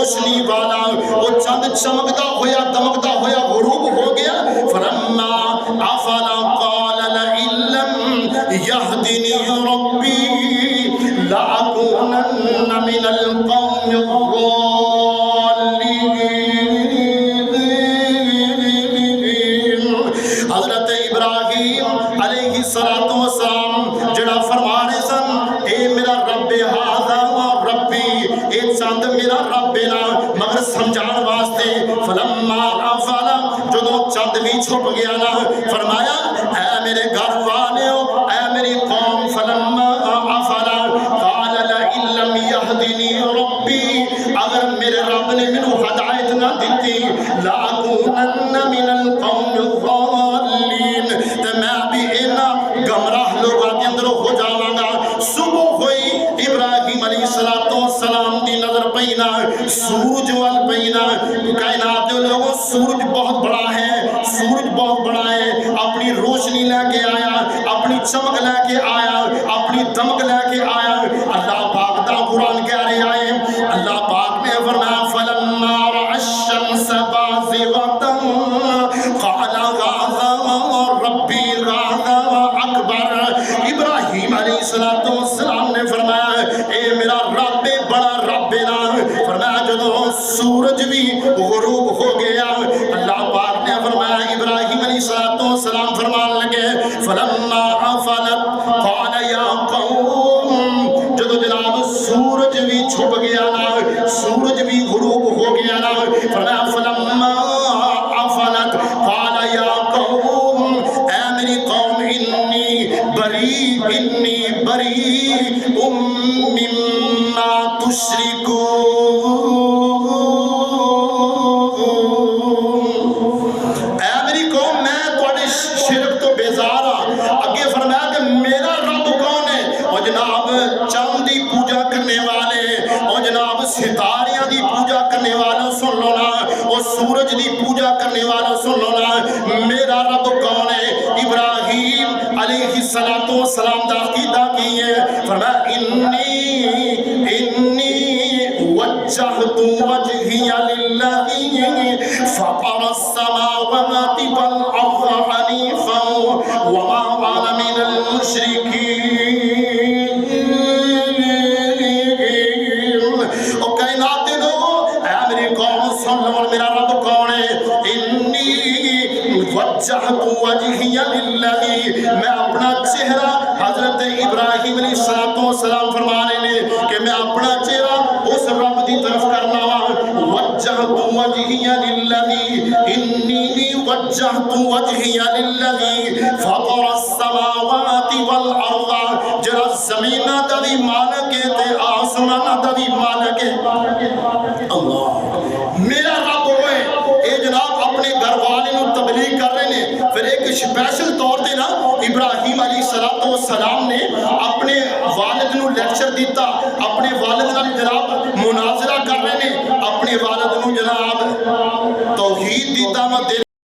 روشنی والا وہ چند چمکتا ہویا دمکتا ہویا غروب ہو گیا. فلما افل قال لئن لم يهدني ربي لأكونن من القوم الضالين. حضرت ابراہیم علیہ السلام جڑا فرمانے سن اے میرا رب ھذا ربی، اے چند میرا رب نا، مگر سمجھان واسطے. فلما افل جدوں چند بھی چھپ گیا نا، فرمایا اے میرے گھر والےو، اے میری قوم. فلما افل قال لئن لم يهدني ربي، اگر میرے رب نے مینوں ہدایت نہ دتی، لأكونن من القوم الضالين، تے میں بھی انہاں گمراہ لوگاں دے اندر ہو جاواں گا. صبح ہوئی ابراہیم علیہ السلام دی نظر پینا سورج وال پینا. کائنات دے لوگوں سورج بہت بڑا ہے، سورج بہت بڑا ہے. اپنی روشنی لے کے آیا، اپنی چمک لے کے آیا، اپنی دمک لے کے آیا. اللہ پاک دا قرآن کہہ رہے آئے، اللہ پاک نے فرمایا فلما رأى الشمس بازغة قال هذا ربي هذا أكبر. ابراہیم علیہ السلام نے فرمایا اے میرا رب بڑا رب نا. فرمایا جدوں سورج بھی غروب ہو گیا، اللہ پاک نے فرمایا ابراہیم علیہ السلام فرمان لگے فلما افلت قال یا قوم، جدوں جناب سورج بھی چھپ گیا نا، سورج بھی غروب ہو گیا نا، فرمایا فلما افلت قال یا قوم، اے میری قوم انی بری مما تشرکون. اے میری قوم میں تواڈے شرک تو بیزار ہاں. اگے فرمایا کہ میرا رب کون ہے؟ اور جناب چاند دی پوجا کرنے والے، اور جناب ستاریاں دی پوجا کرنے والوں سن لو نا، اور سورج دی پوجا کرنے والوں سن لو نا، میرا رب کون ہے؟ ابراہیم علیہ السلام دا عقیدہ کی ہے. فرمایا انی وجہت وجہی للذی فطر السماوات والارض حنیفا وما انا من المشرکین. او کائنات دے لوگوں، اے میری قوم سن لو میرا رب کون ہے. انی وجہت وجہی للذی، میں اپنا چہرہ حضرت ابراہیم علیہ السلام فرمانے نے کہ میں اپنا چہرہ اس رب دی طرف کرنا وا. وجہت وجہی للذی، انی وجہت وجہی للذی فطر السماوات والارض، جڑا زمیناں دا وی مالک ہے تے آسماناں دا وی مالک ہے. اللہ میرا رب ہوئے. اے جناب اپنے گھر والے نو تبلیغ کر رہے ہیں. پھر ایک اسپیشل طور تے نا ابراہیم علیہ السلام نے اپنے والد نو لیکچر دیتا، اپنے والد نال جناب مناظرہ کر رہے ہیں، اپنے والد نو جناب توحید دی دعوت دے